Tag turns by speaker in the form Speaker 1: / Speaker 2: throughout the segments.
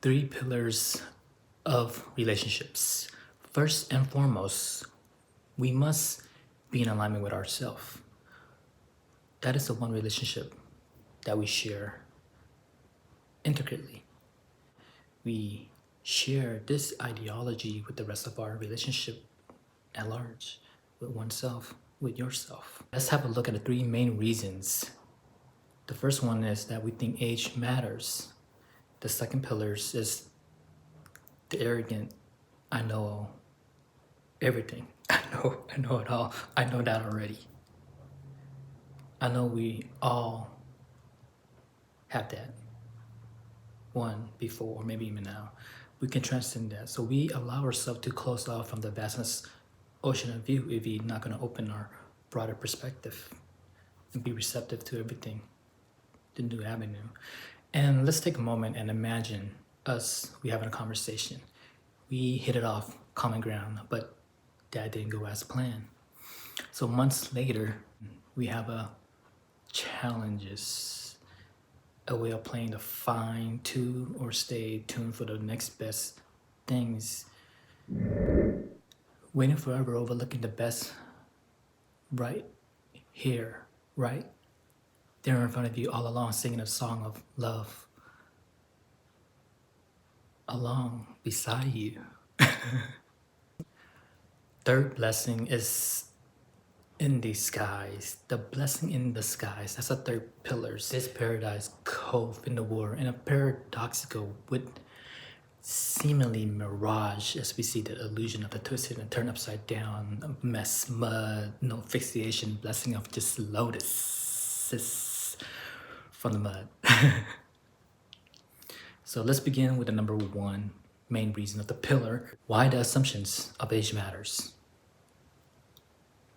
Speaker 1: Three pillars of relationships. First and foremost, we must be in alignment with ourselves. That is the one relationship that we share intricately. We share this ideology with the rest of our relationship at large, with oneself, with yourself. Let's have a look at the three main reasons. The first one is that we think age matters. The second pillar is the arrogant, I know everything. I know it all. I know that already. I know we all have that one before, or maybe even now. We can transcend that. So we allow ourselves to close off from the vastness ocean of view if we're not going to open our broader perspective and be receptive to everything, the new avenue. And let's take a moment and imagine we having a conversation. We hit it off, common ground, but that didn't go as planned. So months later, we have challenges, a way of playing the fine tune or stay tuned for the next best things, waiting forever, overlooking the best right here, right there in front of you all along, singing a song of love along beside you. Third blessing is in the skies. The blessing in the skies. That's the third pillar. This paradise cove in the water, in a paradoxical with seemingly mirage, as we see the illusion of the twisted and turned upside down mess, mud, no fixation, blessing of just lotuses from the mud. So let's begin with the number one main reason of the pillar. Why the assumptions of age matters.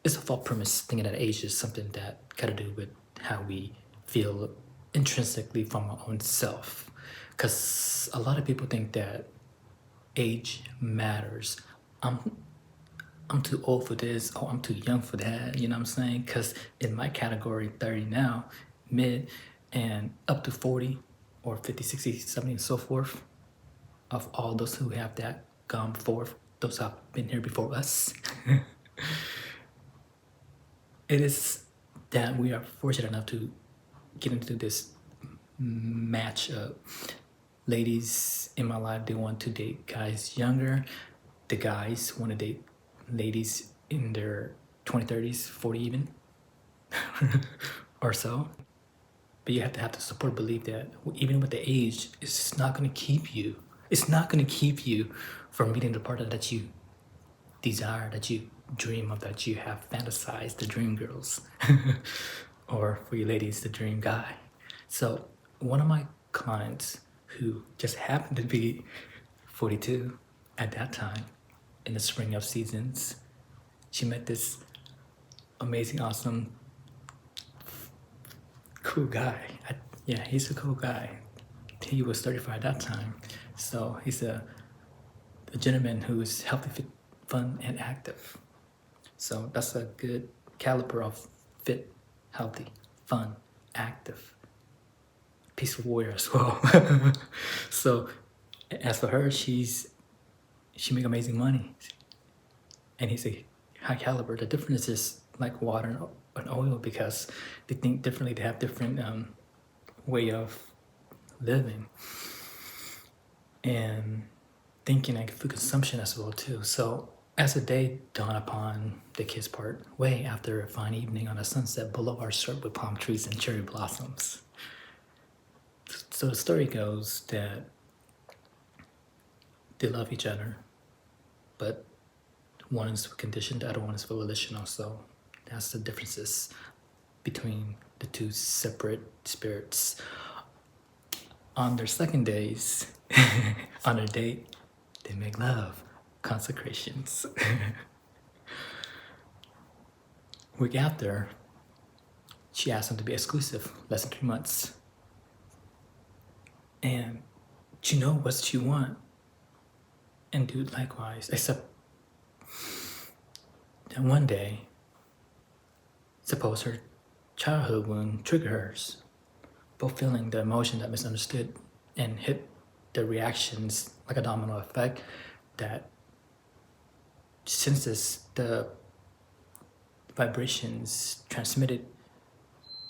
Speaker 1: It's a false premise thinking that age is something that got to do with how we feel intrinsically from our own self. Because a lot of people think that age matters. I'm too old for this, or I'm too young for that, you know what I'm saying? Because in my category, 30 now, mid, and up to 40, or 50, 60, 70, and so forth, of all those who have that gone before, those who have been here before us. It is that we are fortunate enough to get into this matchup. Ladies in my life, they want to date guys younger. The guys want to date ladies in their 20, 30s, 40 even, or so. But you have to the support belief that even with the age, it's not going to keep you. It's not going to keep you from meeting the partner that you desire, that you dream of, that you have fantasized, the dream girls. Or for you ladies, the dream guy. So one of my clients who just happened to be 42 at that time, in the spring of seasons, she met this amazing, awesome, cool guy. Yeah, he's a cool guy. He was 35 at that time. So he's a gentleman who is healthy, fit, fun, and active. So that's a good caliber of fit, healthy, fun, active, peaceful warrior as well. So as for her, she make amazing money. And he's a high caliber. The difference is like water and oil, because they think differently. They have different way of living and thinking, like food consumption as well too. So as the day dawned upon the kids part, way after a fine evening on a sunset below our shirt with palm trees and cherry blossoms. So the story goes that they love each other, but one is conditioned, the other one is volitional. So that's the differences between the two separate spirits. On their second days, on their date, they make love, consecrations. Week after, she asked him to be exclusive, less than 3 months. And she know what she want, and do likewise, except that one day, suppose her childhood wound triggered hers, both feeling the emotion that misunderstood and hit the reactions, like a domino effect, that senses the vibrations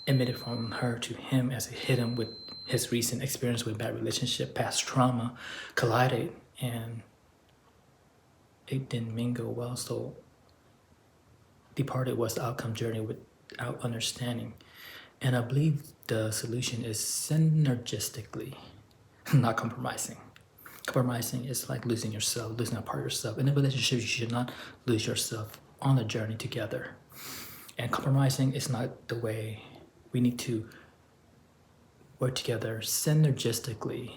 Speaker 1: emitted from her to him as it hit him with his recent experience with bad relationship, past trauma, collided, and it didn't mingle well. So departed was the outcome journey without understanding. And I believe the solution is synergistically, not compromising. Compromising is like losing yourself, losing a part of yourself. In a relationship, you should not lose yourself on the journey together. And compromising is not the way. We need to work together synergistically,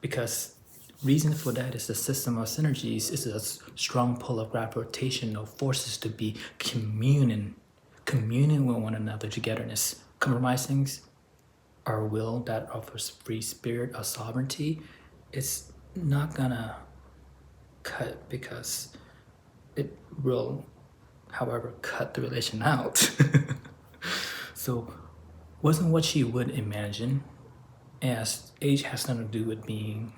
Speaker 1: because reason for that is the system of synergies is a strong pull of gravitational forces to be communing with one another, togetherness. Compromising our will that offers free spirit of sovereignty, it's not gonna cut, because it will, however, cut the relation out. So wasn't what she would imagine, as age has nothing to do with being,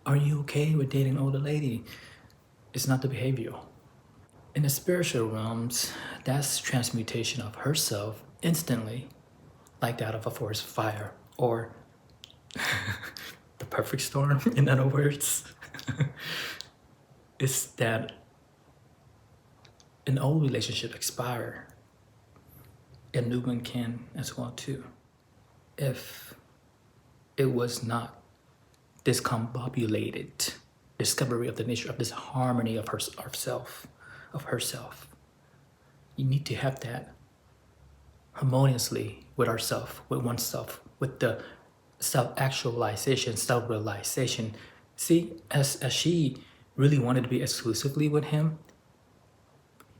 Speaker 1: are you okay with dating an older lady? It's not the behavioral. In the spiritual realms, that's transmutation of herself instantly, like that of a forest fire, or the perfect storm, in other words. It's that an old relationship expire, a new one can as well too. If it was not discombobulated discovery of the nature of this harmony of herself, you need to have that harmoniously with ourself, with oneself, with the self-actualization, self-realization. See, as she really wanted to be exclusively with him,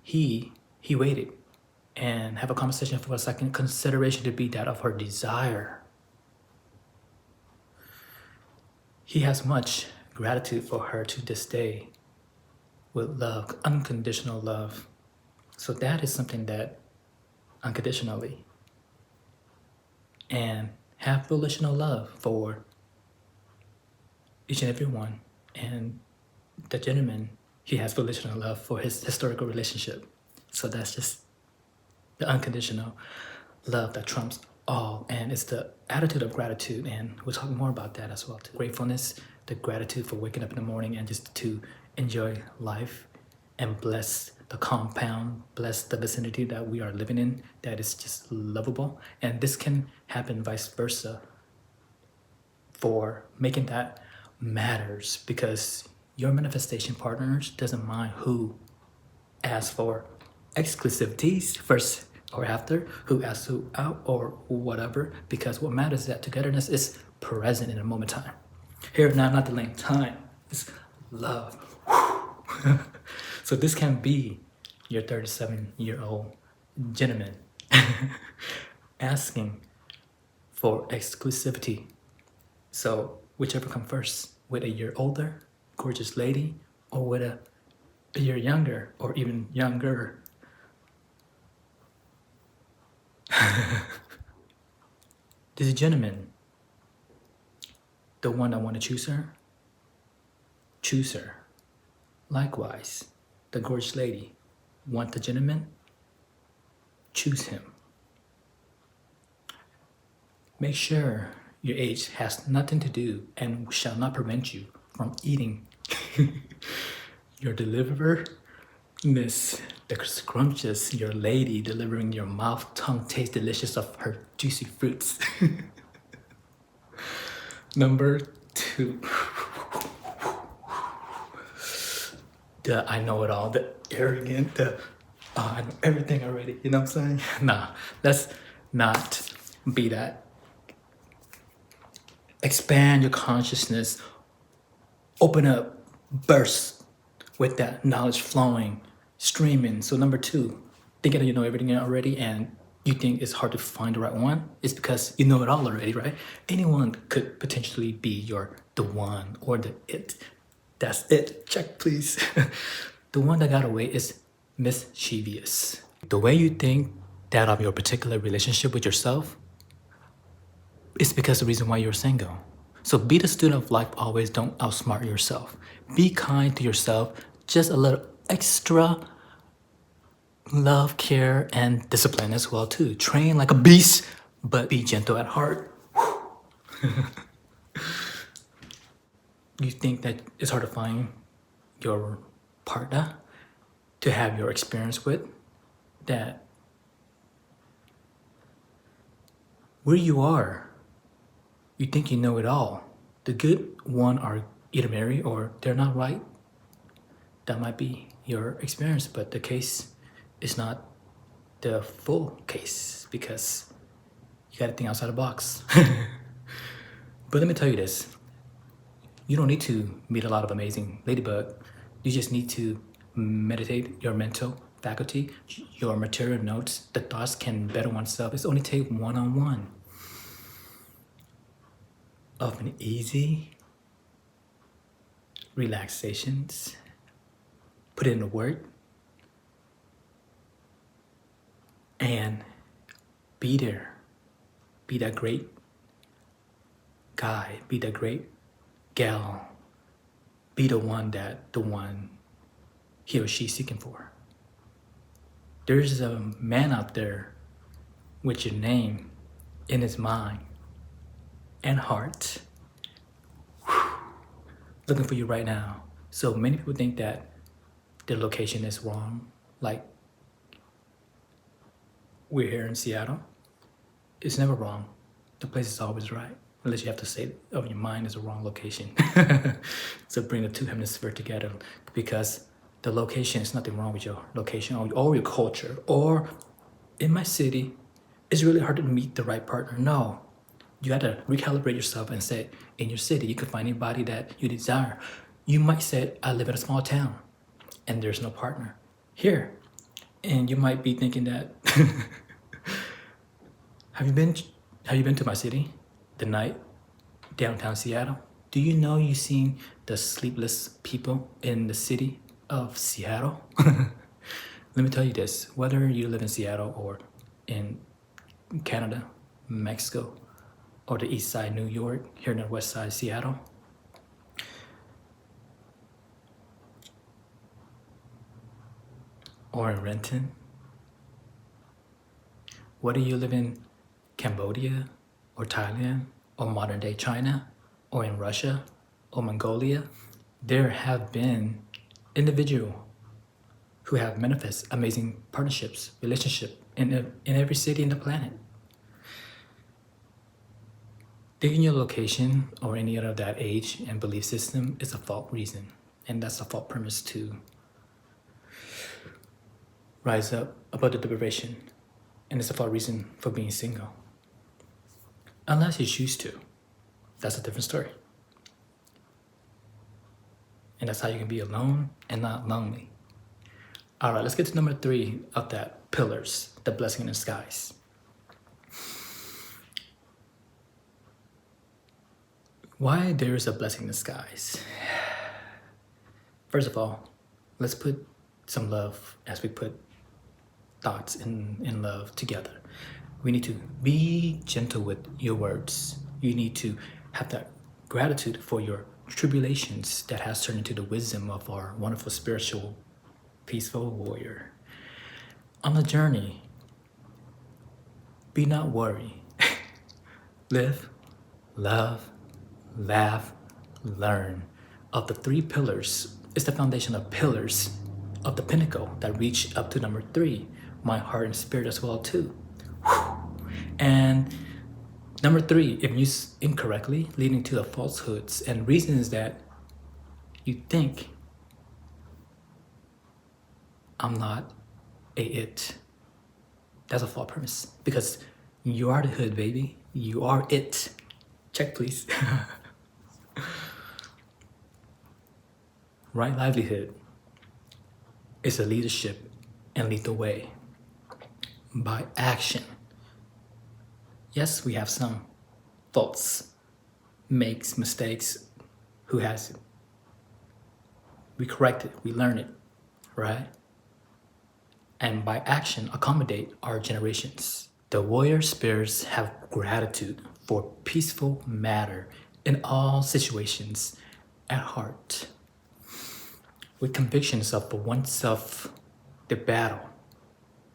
Speaker 1: he waited and have a conversation for a second, consideration to be that of her desire. He has much gratitude for her to this day, with love, unconditional love. So that is something that unconditionally, and have volitional love for each and every one. And the gentleman, he has volitional love for his historical relationship. So that's just the unconditional love that trumps all. And it's the attitude of gratitude. And we'll talk more about that as well too. Gratefulness, the gratitude for waking up in the morning and just to enjoy life and bless the compound, bless the vicinity that we are living in, that is just lovable. And this can happen vice versa, for making that matters, because your manifestation partners doesn't mind who asks for exclusivities first or after, who asks who out or whatever, because what matters is that togetherness is present in a moment of time. Here now, not delaying time, it's love. So this can be your 37-year-old gentleman asking for exclusivity. So whichever comes first, with a year older, gorgeous lady, or with a year younger, or even younger. This gentleman, the one that want to choose her, choose her. Likewise, the gorgeous lady want the gentleman, choose him. Make sure your age has nothing to do and shall not prevent you from eating your deliverer, miss the scrumptious, your lady delivering your mouth, tongue taste delicious of her juicy fruits. Number 2. The I know it all, the arrogant, I know everything already, you know what I'm saying? Nah, let's not be that. Expand your consciousness, open up, burst with that knowledge flowing, streaming. So number 2, thinking that you know everything already and you think it's hard to find the right one, it's because you know it all already, right? Anyone could potentially be the one or the it. That's it. Check, please. The one that got away is mischievous. The way you think that of your particular relationship with yourself is because the reason why you're single. So be the student of life always, don't outsmart yourself. Be kind to yourself, just a little extra love, care, and discipline as well too. Train like a beast, but be gentle at heart. You think that it's hard to find your partner to have your experience with, that where you are, you think you know it all. The good one are either married or they're not right. That might be your experience, but the case is not the full case because you gotta think outside the box. But let me tell you this. You don't need to meet a lot of amazing ladybug. You just need to meditate your mental faculty, your material notes, the thoughts can better oneself. It's only take one-on-one of an easy relaxations. Put it in the work and be there. Be that great guy, be that great gal, be the one he or she's seeking for. There's a man out there with your name in his mind and heart looking for you right now. So many people think that their location is wrong. Like, we're here in Seattle. It's never wrong. The place is always right. Unless you have to say, oh, your mind is the wrong location. So bring the two hemispheres together, because the location is nothing wrong with your location or your culture. Or in my city, it's really hard to meet the right partner. No, you got to recalibrate yourself and say, in your city, you can find anybody that you desire. You might say, I live in a small town and there's no partner here. And you might be thinking that, have you been to my city, the night, downtown Seattle? Do you know you've seen the sleepless people in the city of Seattle? Let me tell you this, whether you live in Seattle or in Canada, Mexico, or the east side, New York, here in the west side, Seattle, or in Renton, whether you live in Cambodia or Thailand or modern day China or in Russia or Mongolia, there have been individuals who have manifest amazing partnerships, relationship in every city in the planet. Thinking your location or any other of that age and belief system is a fault reason, and that's a fault premise to rise up above the deprivation, and it's a fault reason for being single. Unless you choose to. That's a different story. And that's how you can be alone and not lonely. All right, let's get to number 3 of that pillars, the blessing in disguise. Why there is a blessing in disguise? First of all, let's put some love as we put thoughts in love together. We need to be gentle with your words. You need to have that gratitude for your tribulations that has turned into the wisdom of our wonderful spiritual, peaceful warrior. On the journey, be not worried. Live, love, laugh, learn. Of the 3 pillars, it's the foundation of pillars of the pinnacle that reach up to number 3, my heart and spirit as well too. And number 3, if used incorrectly, leading to the falsehoods and reasons that you think, I'm not a it. That's a false premise, because you are the hood, baby. You are it. Check, please. Right livelihood is a leadership and lead the way by action. Yes, we have some faults, makes mistakes, who has it? We correct it, we learn it, right? And by action, accommodate our generations. The warrior spirits have gratitude for peaceful matter in all situations at heart, with convictions of oneself, the battle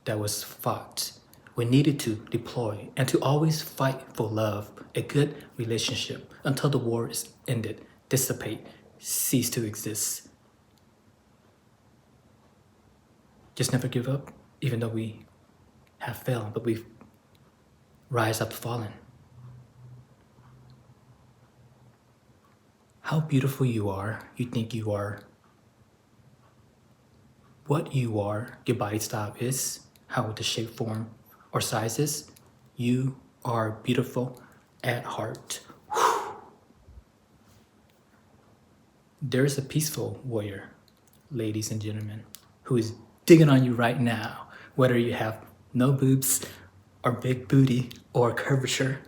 Speaker 1: that was fought. We needed to deploy and to always fight for love, a good relationship, until the war is ended, dissipate, cease to exist. Just never give up, even though we have failed, but we rise up fallen. How beautiful you are, you think you are, what you are, your body style is, how the shape, form, or size is. You are beautiful at heart. There is a peaceful warrior, ladies and gentlemen, who is digging on you right now, whether you have no boobs or big booty or curvature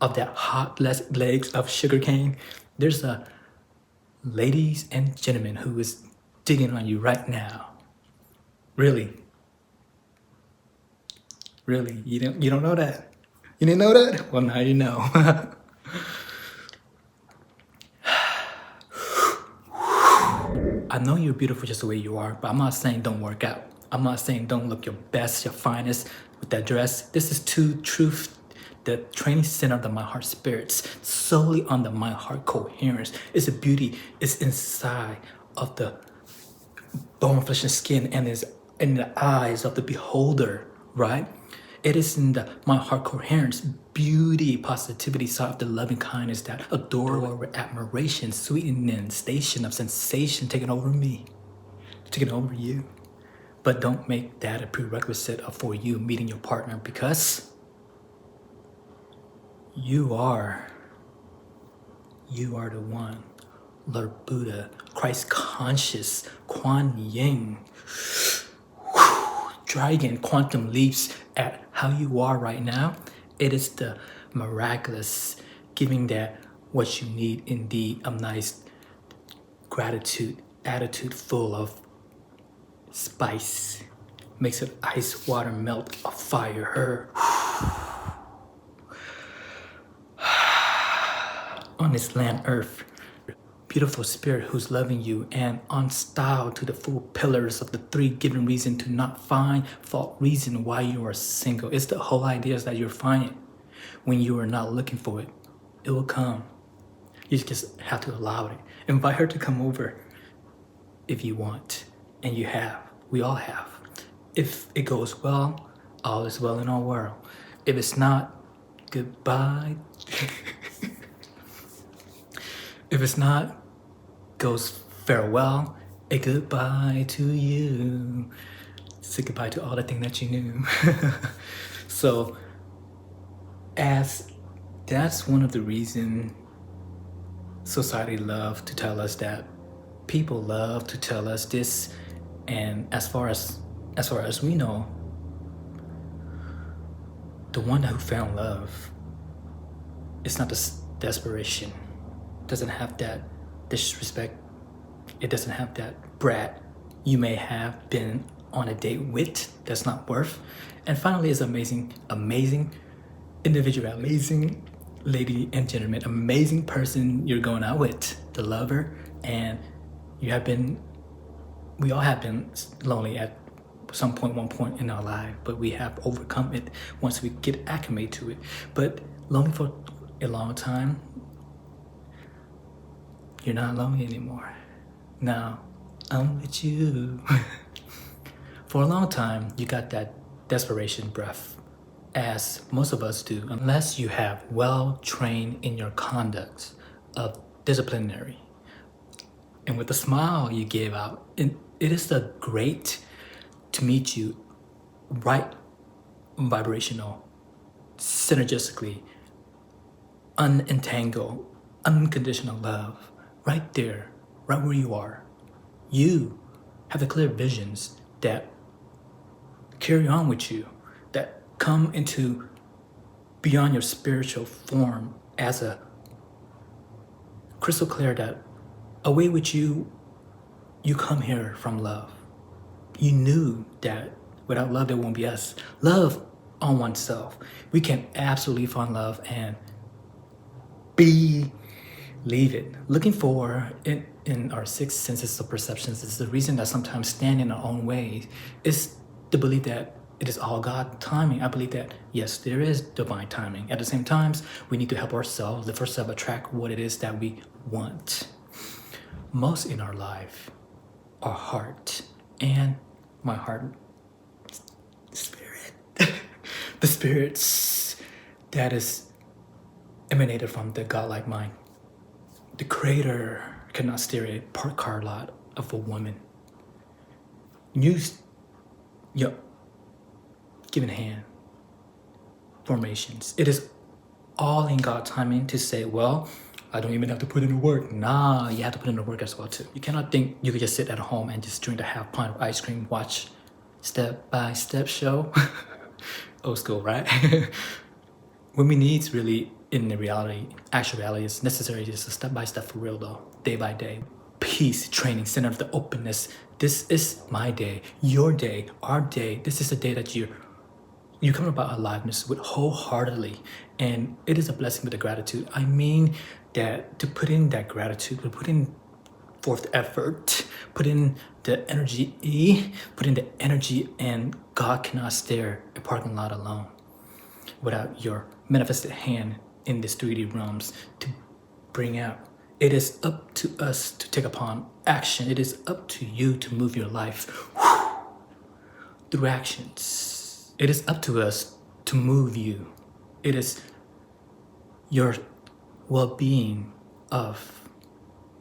Speaker 1: of that hot legs of sugarcane. There's a ladies and gentlemen who is digging on you right now. Really? Really? You don't know that? You didn't know that? Well, now you know. I know you're beautiful just the way you are, but I'm not saying don't work out. I'm not saying don't look your best, your finest with that dress. This is truth, the training center of the My Heart Spirits, solely on the My Heart Coherence. It's a beauty, it's inside of the bone, flesh, and skin, and is in the eyes of the beholder, right? It is in the My Heart Coherence, beauty, positivity side of the loving kindness that adore with admiration, sweetening, station of sensation taking over me, taking over you. But don't make that a prerequisite for you meeting your partner, because you are the one. Lord Buddha, Christ conscious, Kuan Yin, dragon quantum leaps at how you are right now. It is the miraculous, giving that what you need indeed, a nice gratitude, attitude full of spice, makes it ice water melt a fire her on this land earth. Beautiful spirit who's loving you and on style to the full pillars of the three given reason to not find fault reason why you are single. It's the whole idea is that you're finding when you are not looking for it. It will come. You just have to allow it. Invite her to come over if you want. And you have. We all have. If it goes well, all is well in our world. If it's not, goodbye. If it's not, goes farewell, a goodbye to you. Say goodbye to all the things that you knew. So, as that's one of the reasons society love to tell us that, people love to tell us this, and as far as we know, the one who found love, it's not this desperation, doesn't have that disrespect, it doesn't have that brat you may have been on a date with that's not worth. And finally, is amazing individual, amazing lady and gentleman, amazing person you're going out with, the lover. And we all have been lonely at some point, one point in our life, but we have overcome it once we get acclimated to it. But lonely for a long time, you're not lonely anymore. Now, I'm with you. For a long time, you got that desperation breath, as most of us do, unless you have well trained in your conduct of disciplinary. And with the smile you gave out, it is the great to meet you right vibrational, synergistically, unentangled, unconditional love, right there, right where you are. You have the clear visions that carry on with you, that come into beyond your spiritual form as a crystal clear, that away with you, you come here from love. You knew that without love, there won't be us. Love on oneself. We can absolutely find love and Believe it. Looking for in our six senses of perceptions is the reason that sometimes stand in our own way is the belief that it is all God timing. I believe that yes, there is divine timing. At the same time, we need to help ourselves, live ourselves, attract what it is that we want. Most in our life, our heart and my heart, spirit, the spirits that is emanated from the godlike mind. The creator cannot steer a parked car lot of a woman. Use your given hand formations. It is all in God's timing to say, well, I don't even have to put in the work. Nah, you have to put in the work as well too. You cannot think you could just sit at home and just drink a half pint of ice cream, watch step-by-step show. Old school, right? What we need really in the reality, actual reality, is necessary just a step-by-step for real though, day by day. Peace, training, center of the openness. This is my day, your day, our day. This is a day that you come about aliveness with wholeheartedly, and it is a blessing with the gratitude. I mean that to put in that gratitude, to put in forth effort, put in the energy, and God cannot stare a parking lot alone without your manifested hand in these 3D realms to bring out. It is up to us to take upon action. It is up to you to move your life through actions. It is up to us to move you. It is your well-being of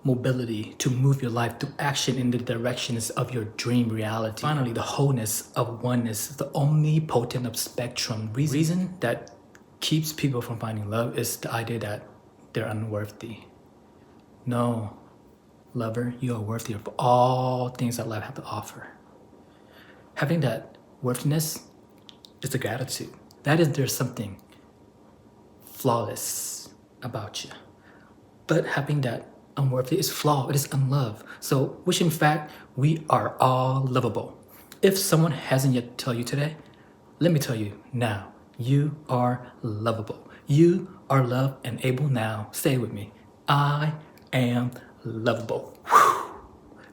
Speaker 1: mobility to move your life through action in the directions of your dream reality. Finally, the wholeness of oneness, the omnipotent of spectrum. Reason that keeps people from finding love is the idea that they're unworthy. No, lover, you are worthy of all things that life have to offer. Having that worthiness is the gratitude. That is, there's something flawless about you. But having that unworthy is flawed, it is unloved. So, which in fact, we are all lovable. If someone hasn't yet told you today, let me tell you now, you are lovable. You are loved and able now. Say it with me. I am lovable. Whew.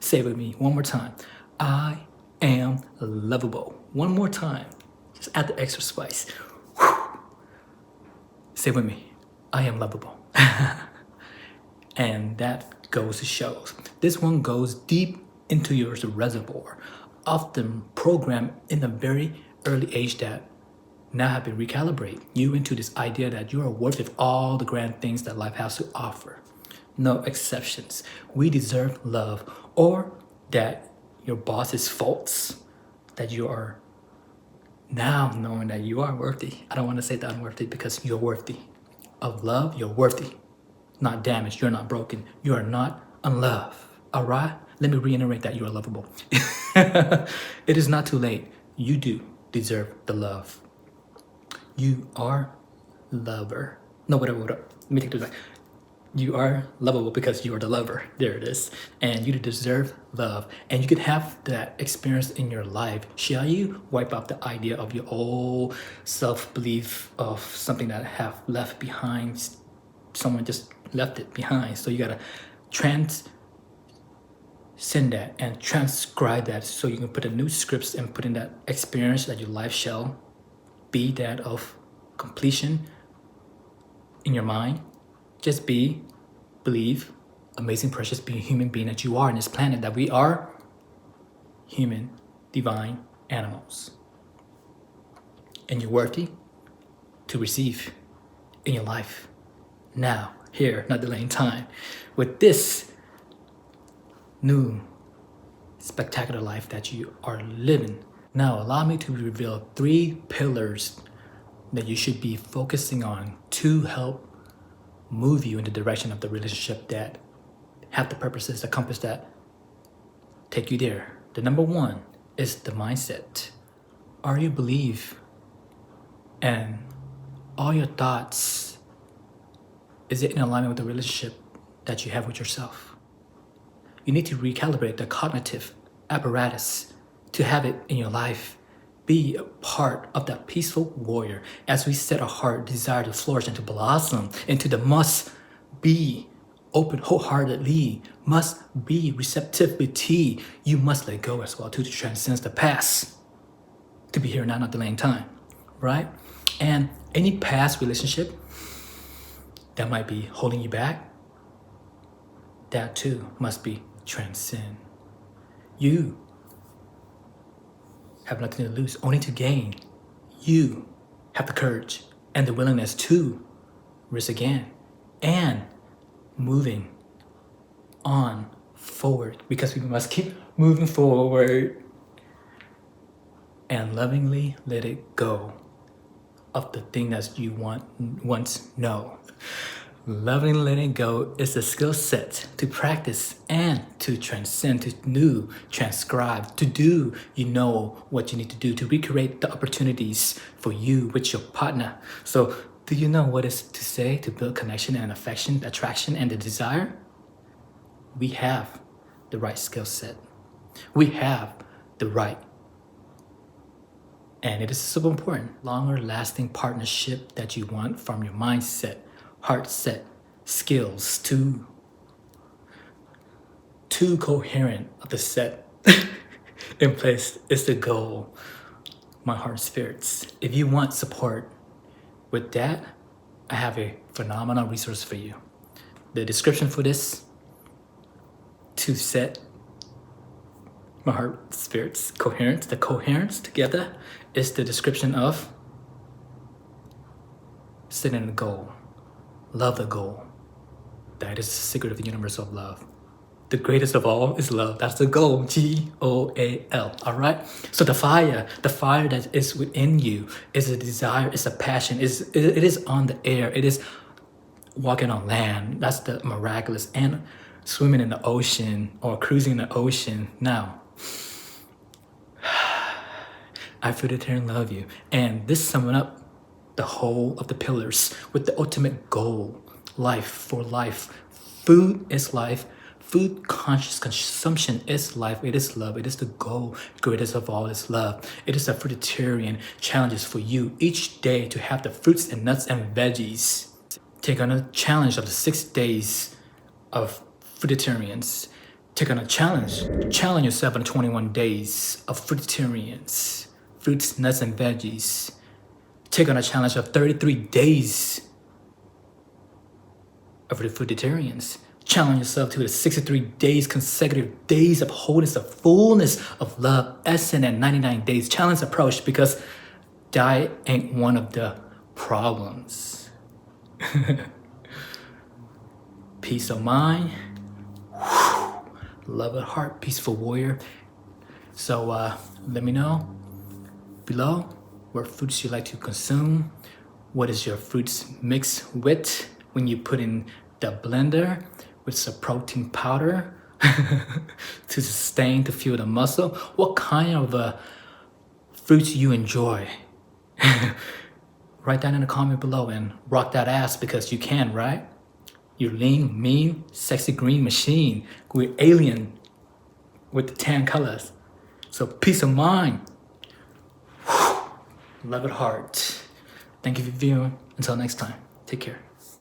Speaker 1: Say it with me one more time. I am lovable. One more time. Just add the extra spice. Whew. Say it with me. I am lovable. And that goes to show. This one goes deep into your reservoir, often programmed in a very early age that now have been recalibrate you into this idea that you are worthy of all the grand things that life has to offer. No exceptions. We deserve love, or that your boss's faults, that you are now knowing that you are worthy. I don't want to say that unworthy because you're worthy of love. You're worthy. Not damaged, you're not broken, you are not unloved. All right? Let me reiterate that you are lovable. It is not too late. You do deserve the love. You are lover. No, whatever. Let me take this back. You are lovable because you are the lover. There it is. And you deserve love. And you can have that experience in your life. Shall you wipe out the idea of your old self-belief of something that have left behind? Someone just left it behind. So you gotta transcend that and transcribe that so you can put in new scripts and put in that experience that your life shall be that of completion in your mind. Just be, believe, amazing, precious, be a human being that you are in this planet, that we are human, divine animals. And you're worthy to receive in your life. Now, here, not delaying time, with this new spectacular life that you are living. Now, allow me to reveal 3 pillars that you should be focusing on to help move you in the direction of the relationship that have the purposes, the compass that take you there. The number 1 is the mindset. Are you believe and all your thoughts, is it in alignment with the relationship that you have with yourself? You need to recalibrate the cognitive apparatus to have it in your life. Be a part of that peaceful warrior as we set our heart desire to flourish and to blossom into the most be open wholeheartedly, must be receptivity. You must let go as well too to transcend the past, to be here now, not delaying time, right? And any past relationship that might be holding you back, that too must be transcend. You have nothing to lose, only to gain. You have the courage and the willingness to risk again and moving on forward, because we must keep moving forward and lovingly let it go of the thing that you once know. Loving letting go is a skill set to practice and to transcend, to new, transcribe, to do. You know what you need to do to recreate the opportunities for you with your partner. So do you know what is to say to build connection and affection, attraction, and the desire? We have the right skill set. We have the right. And it is so important, longer lasting partnership that you want from your mindset, heart set, skills, too coherent of the set in place is the goal, my heart spirits. If you want support with that, I have a phenomenal resource for you. The description for this to set my heart spirits coherence, the coherence together is the description of setting a goal. Love the goal. That is the secret of the universe of love. The greatest of all is love. That's the goal. G-O-A-L. All right? So the fire that is within you is a desire, is a passion, it is on the air. It is walking on land. That's the miraculous. And swimming in the ocean or cruising in the ocean. Now, I feel it here and love you. And this summing up the whole of the pillars with the ultimate goal. Life for life. Food is life. Food conscious consumption is life. It is love. It is the goal. Greatest of all is love. It is a fruitarian challenges for you each day to have the fruits and nuts and veggies. Take on a challenge of the 6 days of fruitarians. Take on a challenge. Challenge yourself in 21 days of fruitarians. Fruits, nuts, and veggies. Take on a challenge of 33 days of the fruitarians. Challenge yourself to the 63 days, consecutive days of wholeness, of fullness of love, essence, and 99 days. Challenge approach, because diet ain't one of the problems. Peace of mind. Love at heart, peaceful warrior. So let me know below what fruits you like to consume. What is your fruits mixed with when you put in the blender with some protein powder to sustain, to fuel the muscle? What kind of fruits you enjoy? Write down in the comment below and rock that ass, because you can, right? You're lean, mean, sexy green machine. We're alien with the 10 colors. So peace of mind. Love at heart. Thank you for viewing. Until next time, take care.